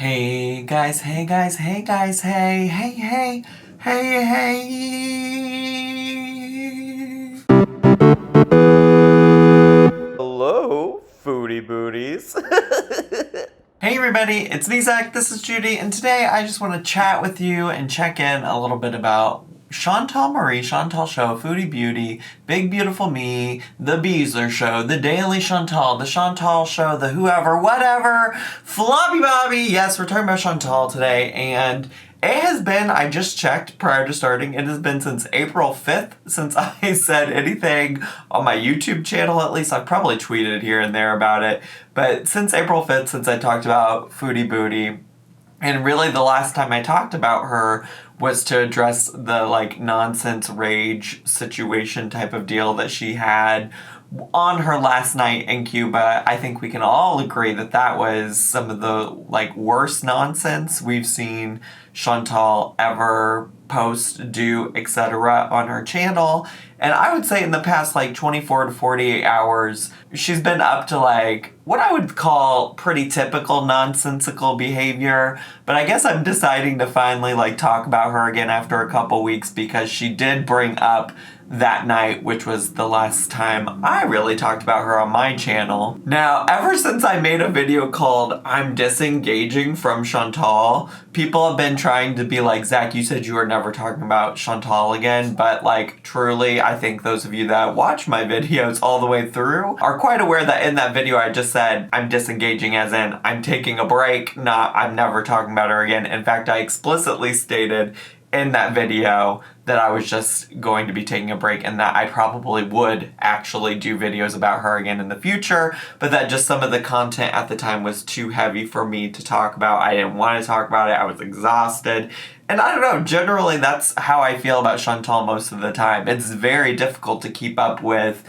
Hey guys, hey guys, hey guys, hey, hey, hey, hey, hey. Hello, foodie booties. Hey everybody, it's me Zach, this is Judy, and today I just want to chat with you and check in a little bit about Chantal Marie, Chantal Show, Foodie Beauty, Big Beautiful Me, The Beezler Show, The Daily Chantal, The Chantal Show, The Whoever, Whatever, Floppy Bobby. Yes, we're talking about Chantal today, and it has been, I just checked prior to starting, it has been since April 5th since I said anything on my YouTube channel, at least. I've probably tweeted here and there about it, but since April 5th, since I talked about Foodie Booty, and really the last time I talked about her was to address the nonsense rage situation type of deal that she had on her last night in Cuba. I think we can all agree that that was some of the worst nonsense we've seen Chantal ever post, do, etc. on her channel. And I would say in the past 24 to 48 hours, she's been up to what I would call pretty typical nonsensical behavior. But I guess I'm deciding to finally talk about her again after a couple weeks, because she did bring up that night, which was the last time I really talked about her on my channel. Now, ever since I made a video called I'm Disengaging from Chantal, people have been trying to be like, Zach, you said you were never talking about Chantal again, but truly, I think those of you that watch my videos all the way through are quite aware that in that video I just said I'm disengaging, as in I'm taking a break, not I'm never talking about her again. In fact, I explicitly stated in that video that I was just going to be taking a break, and that I probably would actually do videos about her again in the future, but that just some of the content at the time was too heavy for me to talk about. I didn't want to talk about it. I was exhausted. And I don't know, generally that's how I feel about Chantal most of the time. It's very difficult to keep up with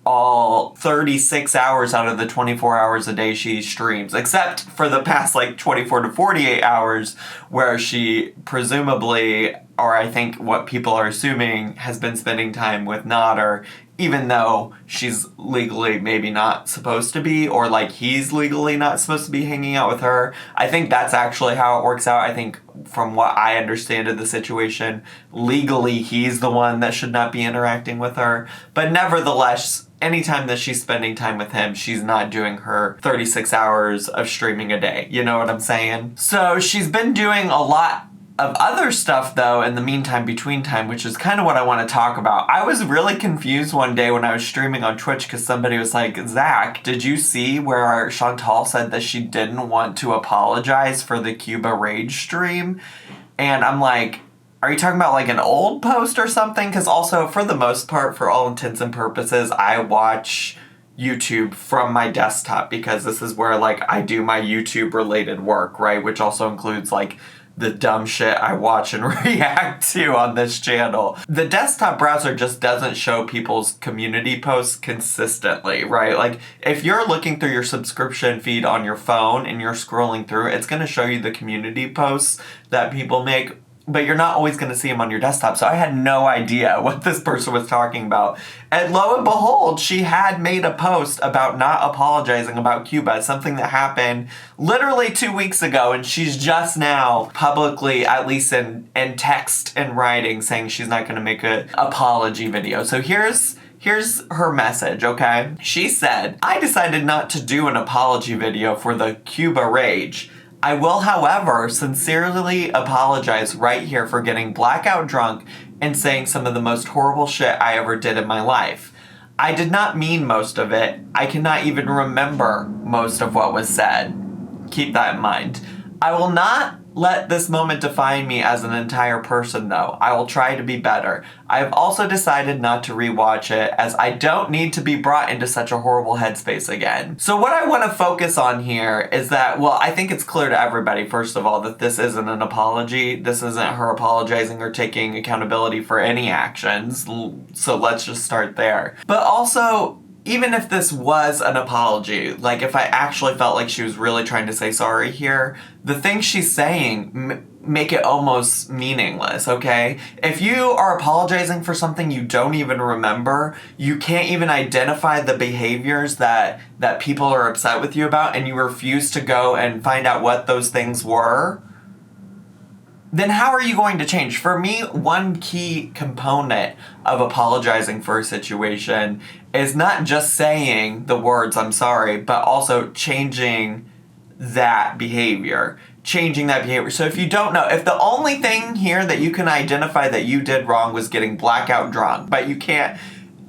all 36 hours out of the 24 hours a day she streams, except for the past 24 to 48 hours where she presumably, or I think what people are assuming, has been spending time with Nodder, even though she's legally maybe not supposed to be, or he's legally not supposed to be hanging out with her. I think that's actually how it works out. I think from what I understand of the situation, legally he's the one that should not be interacting with her. But nevertheless, anytime that she's spending time with him, she's not doing her 36 hours of streaming a day. You know what I'm saying? So she's been doing a lot of other stuff though in the meantime, between time, which is kind of what I want to talk about. I was really confused one day when I was streaming on Twitch because somebody was like, Zach, did you see where Chantal said that she didn't want to apologize for the Cuba rage stream? And I'm like, are you talking about an old post or something? Because also, for the most part, for all intents and purposes, I watch YouTube from my desktop, because this is where I do my YouTube related work, right? Which also includes the dumb shit I watch and react to on this channel. The desktop browser just doesn't show people's community posts consistently, right? If you're looking through your subscription feed on your phone and you're scrolling through, it's going to show you the community posts that people make, but you're not always going to see them on your desktop. So I had no idea what this person was talking about. And lo and behold, she had made a post about not apologizing about Cuba, something that happened literally 2 weeks ago. And she's just now publicly, at least in text and writing, saying she's not going to make an apology video. So here's her message, okay? She said, I decided not to do an apology video for the Cuba rage. I will, however, sincerely apologize right here for getting blackout drunk and saying some of the most horrible shit I ever did in my life. I did not mean most of it. I cannot even remember most of what was said. Keep that in mind. I will not let this moment define me as an entire person, though. I will try to be better. I have also decided not to rewatch it, as I don't need to be brought into such a horrible headspace again. So what I want to focus on here is that, well, I think it's clear to everybody, first of all, that this isn't an apology. This isn't her apologizing or taking accountability for any actions. So let's just start there. But also, even if this was an apology, like if I actually felt like she was really trying to say sorry here, the things she's saying make it almost meaningless, okay? If you are apologizing for something you don't even remember, you can't even identify the behaviors that people are upset with you about, and you refuse to go and find out what those things were, then how are you going to change? For me, one key component of apologizing for a situation is not just saying the words, I'm sorry, but also changing that behavior. So if you don't know, if the only thing here that you can identify that you did wrong was getting blackout drunk, but you can't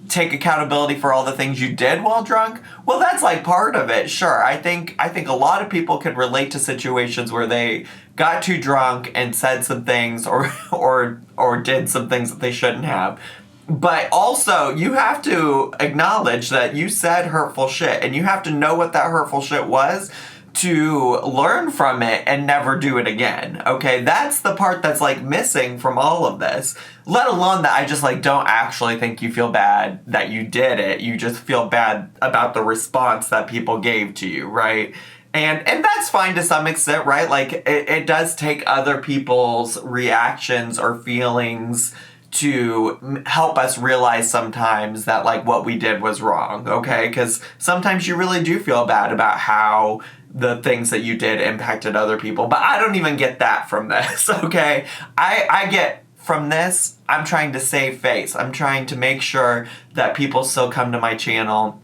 take accountability for all the things you did while drunk, well, that's like part of it. Sure, I think a lot of people can relate to situations where they got too drunk and said some things or did some things that they shouldn't have. But also, you have to acknowledge that you said hurtful shit, and you have to know what that hurtful shit was to learn from it and never do it again, okay? That's the part that's, like, missing from all of this. Let alone that I just, like, don't actually think you feel bad that you did it. You just feel bad about the response that people gave to you, right? And that's fine to some extent, right? Like, it does take other people's reactions or feelings to help us realize sometimes that, like, what we did was wrong, okay? Because sometimes you really do feel bad about how the things that you did impacted other people. But I don't even get that from this, okay? I get from this, I'm trying to save face. I'm trying to make sure that people still come to my channel,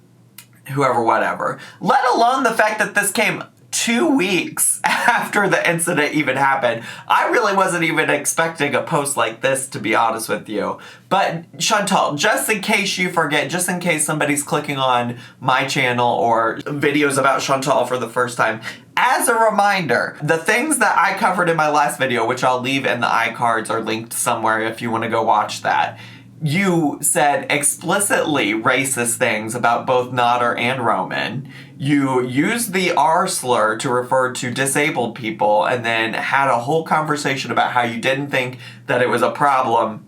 whoever, whatever. Let alone the fact that this came 2 weeks after the incident even happened. I really wasn't even expecting a post like this, to be honest with you. But Chantal, just in case you forget, just in case somebody's clicking on my channel or videos about Chantal for the first time, as a reminder, the things that I covered in my last video, which I'll leave in the iCards or linked somewhere if you want to go watch that, you said explicitly racist things about both Nodder and Roman. You used the R slur to refer to disabled people, and then had a whole conversation about how you didn't think that it was a problem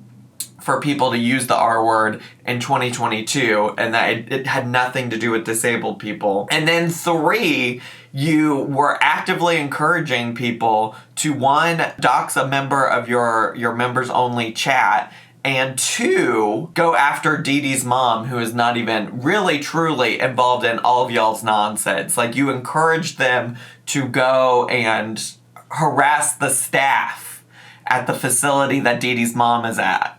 for people to use the R word in 2022, and that it had nothing to do with disabled people. And then 3, you were actively encouraging people to, 1, dox a member of your members only chat, and 2, go after Dee Dee's mom, who is not even really truly involved in all of y'all's nonsense. Like, you encouraged them to go and harass the staff at the facility that Dee Dee's mom is at,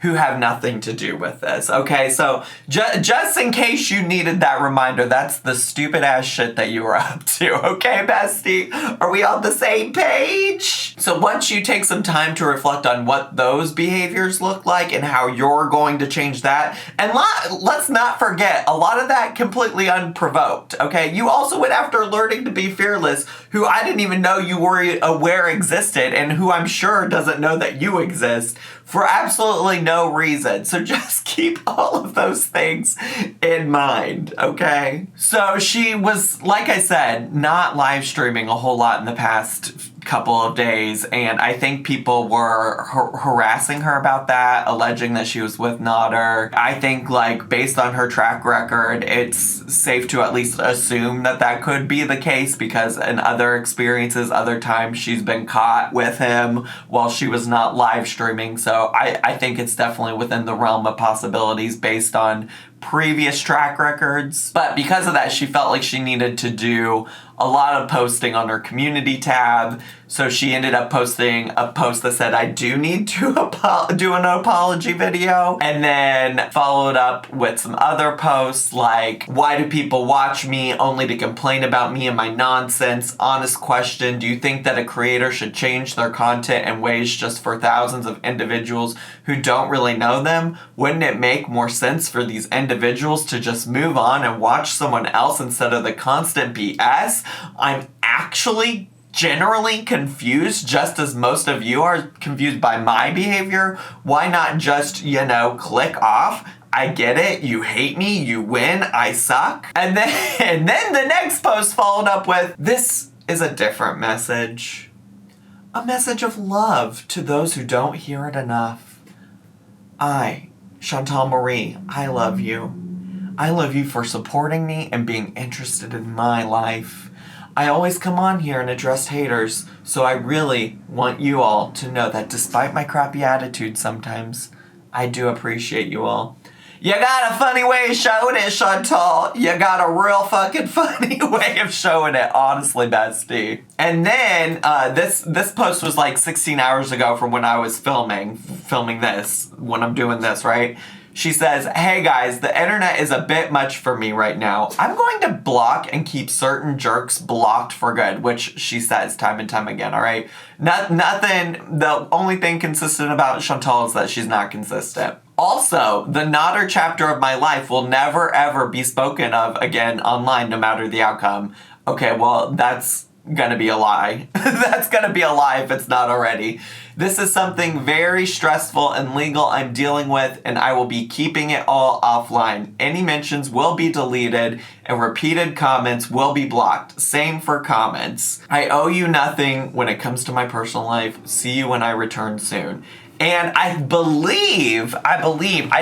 who have nothing to do with this, okay? So, just in case you needed that reminder, that's the stupid-ass shit that you were up to, okay, bestie? Are we on the same page? So once you take some time to reflect on what those behaviors look like and how you're going to change that, and let's not forget, a lot of that completely unprovoked, okay? You also went after Learning to Be Fearless, who I didn't even know you were aware existed, and who I'm sure doesn't know that you exist, for absolutely no reason. So just keep all of those things in mind, okay? So she was, like I said, not live streaming a whole lot in the past couple of days, and I think people were harassing her about that, alleging that she was with Nodder. I think, like, based on her track record, it's safe to at least assume that that could be the case, because in other experiences, other times, she's been caught with him while she was not live streaming. So I think it's definitely within the realm of possibilities based on previous track records. But because of that, she felt like she needed to do a lot of posting on her community tab. So she ended up posting a post that said, I do need to do an apology video. And then followed up with some other posts like, why do people watch me only to complain about me and my nonsense? Honest question, do you think that a creator should change their content in ways just for thousands of individuals who don't really know them? Wouldn't it make more sense for these individuals to just move on and watch someone else instead of the constant BS? I'm actually generally confused, just as most of you are confused by my behavior. Why not just, click off? I get it, you hate me, you win, I suck. And then the next post followed up with, this is a different message. A message of love to those who don't hear it enough. I, Chantal Marie, I love you. I love you for supporting me and being interested in my life. I always come on here and address haters, so I really want you all to know that despite my crappy attitude sometimes, I do appreciate you all. You got a funny way of showing it, Chantal. You got a real fucking funny way of showing it, honestly, bestie. And then this post was like 16 hours ago from when I was filming this, when I'm doing this, right? She says, hey guys, the internet is a bit much for me right now. I'm going to block and keep certain jerks blocked for good, which she says time and time again, all right? Nothing, the only thing consistent about Chantal is that she's not consistent. Also, the Nodder chapter of my life will never ever be spoken of again online, no matter the outcome. Okay, well, that's gonna be a lie. That's gonna be a lie if it's not already. This is something very stressful and legal I'm dealing with, and I will be keeping it all offline. Any mentions will be deleted, and repeated comments will be blocked. Same for comments. I owe you nothing when it comes to my personal life. See you when I return soon. And I believe, I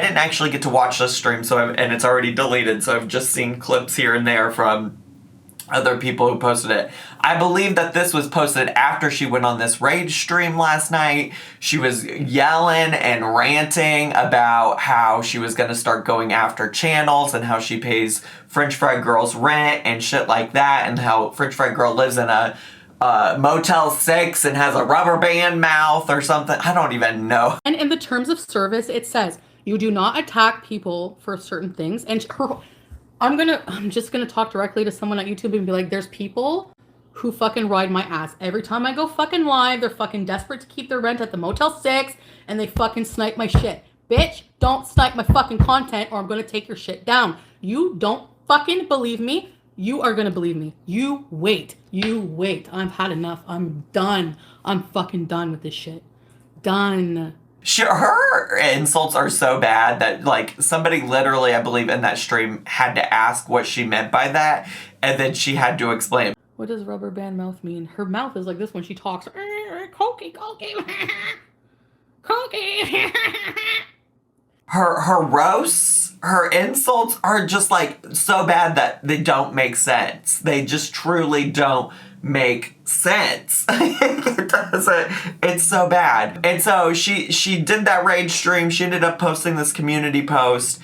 didn't actually get to watch this stream, and it's already deleted, so I've just seen clips here and there from other people who posted it. I believe that this was posted after she went on this rage stream last night. She was yelling and ranting about how she was going to start going after channels and how she pays French Fry Girl's rent and shit like that, and how French Fry Girl lives in a Motel 6 and has a rubber band mouth or something. I don't even know. And in the terms of service, it says you do not attack people for certain things. And I'm just gonna talk directly to someone at YouTube and be like, there's people who fucking ride my ass. Every time I go fucking live, they're fucking desperate to keep their rent at the Motel 6 and they fucking snipe my shit. Bitch, don't snipe my fucking content or I'm gonna take your shit down. You don't fucking believe me. You are gonna believe me. You wait. I've had enough. I'm done. I'm fucking done with this shit. Done. Her insults are so bad that, like, somebody literally, I believe, in that stream had to ask what she meant by that, and then she had to explain. What does rubber band mouth mean? Her mouth is like this when she talks. Cokey. Cokey. Her roasts, her insults are just, like, so bad that they don't make sense. They just truly don't make sense. It doesn't. It's so bad. And so she did that rage stream. She ended up posting this community post.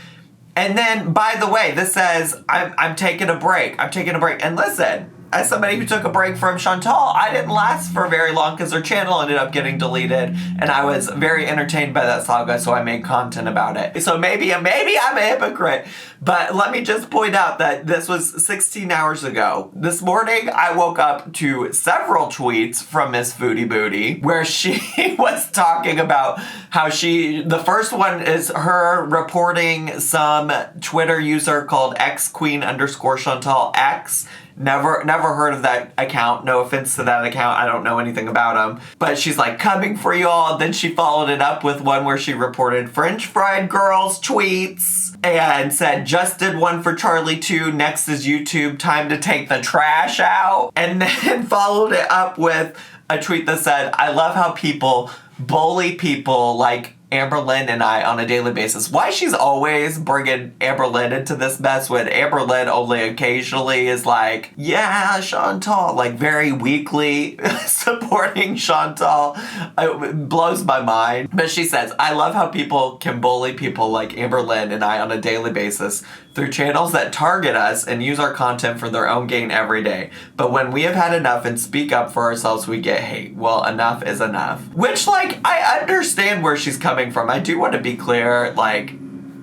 And then, by the way, this says, I'm taking a break. And listen, as somebody who took a break from Chantal, I didn't last for very long because her channel ended up getting deleted, and I was very entertained by that saga, so I made content about it. So maybe I'm a hypocrite, but let me just point out that this was 16 hours ago. This morning, I woke up to several tweets from Miss Foodie Booty, where she was talking about how the first one is her reporting some Twitter user called xqueen_Chantal_X. Never heard of that account. No offense to that account. I don't know anything about them. But she's like, coming for you all. Then she followed it up with one where she reported French Fried Girl's tweets and said, just did one for Charlie too. Next is YouTube. Time to take the trash out. And then followed it up with a tweet that said, I love how people bully people like Amber Lynn and I on a daily basis. Why she's always bringing Amber Lynn into this mess when Amber Lynn only occasionally is like, yeah, Chantal, like very weakly supporting Chantal. It blows my mind. But she says, I love how people can bully people like Amber Lynn and I on a daily basis through channels that target us and use our content for their own gain every day. But when we have had enough and speak up for ourselves, we get hate. Well, enough is enough. Which, like, I understand where she's coming from. I do want to be clear. Like,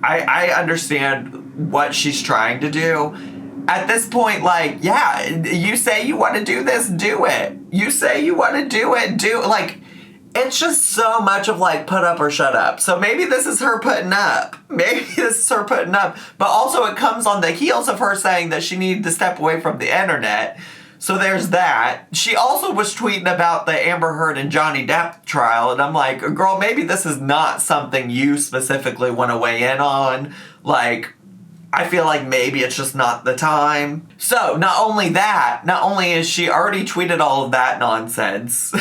I understand what she's trying to do. At this point, like, yeah, you say you want to do this, do it. You say you want to do it, like, it's just so much of like put up or shut up. So maybe this is her putting up. But also it comes on the heels of her saying that she needed to step away from the internet. So there's that. She also was tweeting about the Amber Heard and Johnny Depp trial. And I'm like, girl, maybe this is not something you specifically want to weigh in on. Like, I feel like maybe it's just not the time. So, not only is she already tweeted all of that nonsense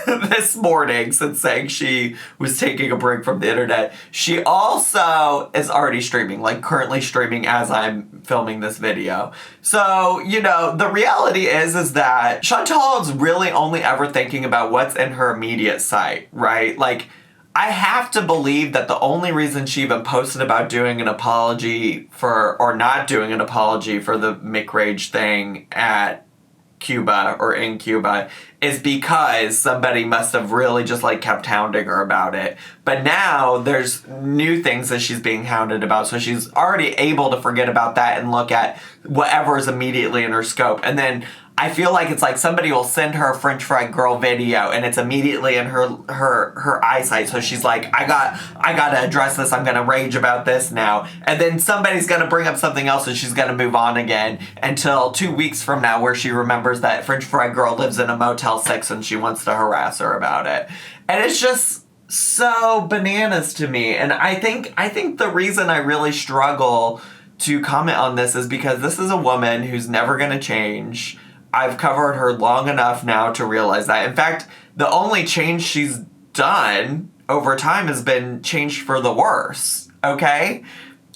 this morning since saying she was taking a break from the internet, she also is already streaming, like currently streaming as I'm filming this video. So, the reality is that Chantal is really only ever thinking about what's in her immediate sight, right? Like, I have to believe that the only reason she even posted about doing an apology or not doing an apology for the McRage thing at Cuba or in Cuba is because somebody must have really just like kept hounding her about it. But now there's new things that she's being hounded about, so she's already able to forget about that and look at whatever is immediately in her scope. And then I feel like it's like somebody will send her a French fry girl video and it's immediately in her eyesight. So she's like, I gotta address this. I'm gonna rage about this now. And then somebody's gonna bring up something else and she's gonna move on again until 2 weeks from now where she remembers that French fry girl lives in a Motel 6 and she wants to harass her about it. And it's just so bananas to me. And I think the reason I really struggle to comment on this is because this is a woman who's never gonna change. I've covered her long enough now to realize that. In fact, the only change she's done over time has been changed for the worse, okay?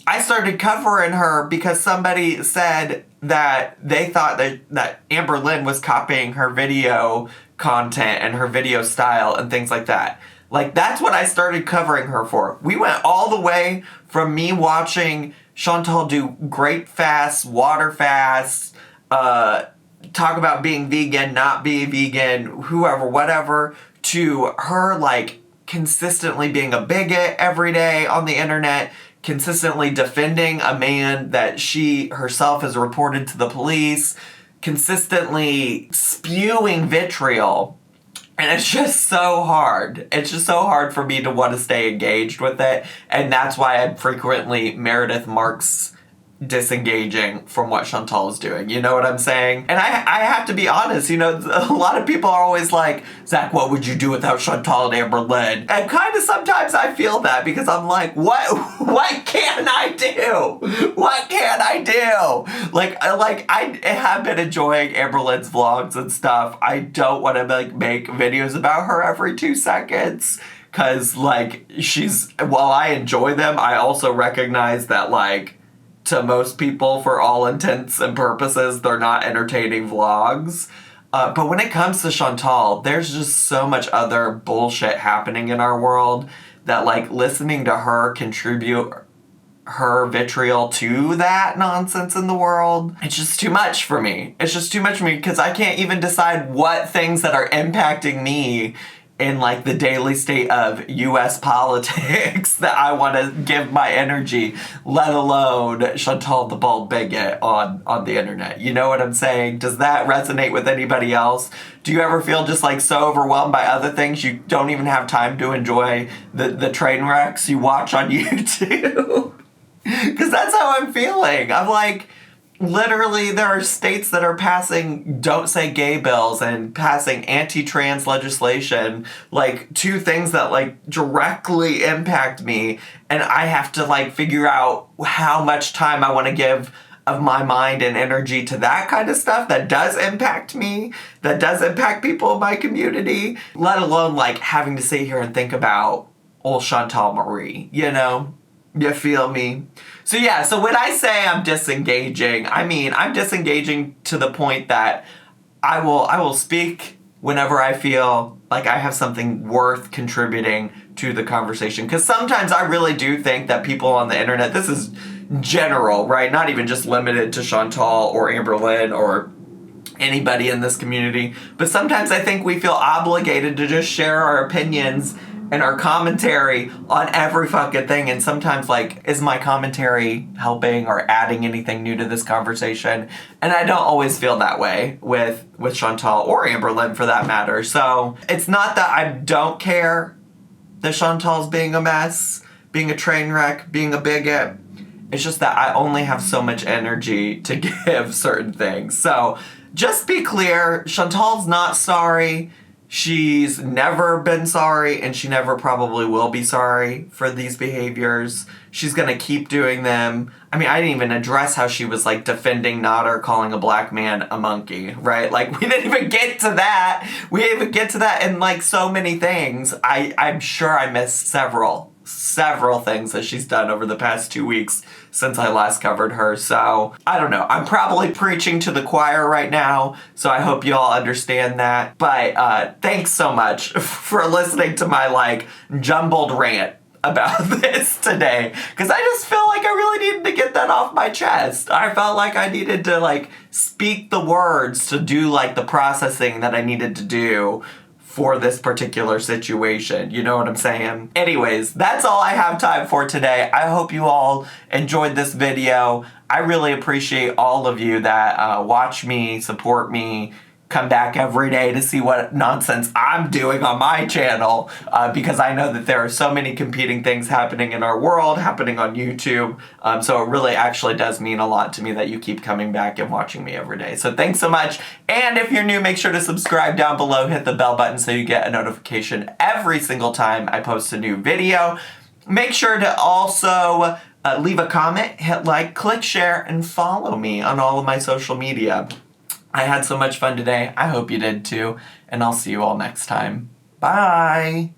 I started covering her because somebody said that they thought that Amber Lynn was copying her video content and her video style and things like that. Like, that's what I started covering her for. We went all the way from me watching Chantal do grape fasts, water fasts, talk about being vegan, not being vegan, whoever, whatever, to her, like, consistently being a bigot every day on the internet, consistently defending a man that she herself has reported to the police, consistently spewing vitriol. And it's just so hard. It's just so hard for me to want to stay engaged with it. And that's why I frequently Meredith Marks disengaging from what Chantal is doing. You know what I'm saying? And I have to be honest, a lot of people are always like, Zach, what would you do without Chantal and Amber Lynn? And kind of sometimes I feel that because I'm like, what can I do? What can I do? Like I have been enjoying Amber Lynn's vlogs and stuff. I don't want to make videos about her every 2 seconds. Cause while I enjoy them, I also recognize that to most people, for all intents and purposes, they're not entertaining vlogs. But when it comes to Chantal, there's just so much other bullshit happening in our world that listening to her contribute her vitriol to that nonsense in the world, it's just too much for me. It's just too much for me because I can't even decide what things that are impacting me in the daily state of U.S. politics that I want to give my energy, let alone Chantal the bald bigot on the internet. You know what I'm saying? Does that resonate with anybody else? Do you ever feel just so overwhelmed by other things you don't even have time to enjoy the train wrecks you watch on YouTube? Because that's how I'm feeling. I'm literally, there are states that are passing don't say gay bills and passing anti-trans legislation, two things that directly impact me, and I have to figure out how much time I want to give of my mind and energy to that kind of stuff that does impact me, that does impact people in my community, let alone having to sit here and think about old Chantal Marie, You feel me? So when I say I'm disengaging, I mean I'm disengaging to the point that I will speak whenever I feel like I have something worth contributing to the conversation. Because sometimes I really do think that people on the internet, this is general, right? Not even just limited to Chantal or Amber Lynn or anybody in this community, but sometimes I think we feel obligated to just share our opinions and our commentary on every fucking thing. And sometimes is my commentary helping or adding anything new to this conversation? And I don't always feel that way with Chantal or Amber Lynn for that matter. So it's not that I don't care that Chantal's being a mess, being a train wreck, being a bigot. It's just that I only have so much energy to give certain things. So just be clear, Chantal's not sorry. She's never been sorry, and she never probably will be sorry for these behaviors. She's gonna keep doing them. I mean, I didn't even address how she was like defending Nodder, calling a black man a monkey, right? Like, we didn't even get to that. We didn't even get to that, and like so many things. I'm sure I missed several things that she's done over the past 2 weeks since I last covered her. So I don't know. I'm probably preaching to the choir right now, so I hope you all understand that. But thanks so much for listening to my like jumbled rant about this today, because I just feel like I really needed to get that off my chest. I felt like I needed to like speak the words to do like the processing that I needed to do for this particular situation. You know what I'm saying? Anyways, that's all I have time for today. I hope you all enjoyed this video. I really appreciate all of you that watch me, support me, come back every day to see what nonsense I'm doing on my channel, because I know that there are so many competing things happening in our world, happening on YouTube. So it really actually does mean a lot to me that you keep coming back and watching me every day. So thanks so much. And if you're new, make sure to subscribe down below, hit the bell button so you get a notification every single time I post a new video. Make sure to also leave a comment, hit like, click share, and follow me on all of my social media. I had so much fun today. I hope you did too. And I'll see you all next time. Bye.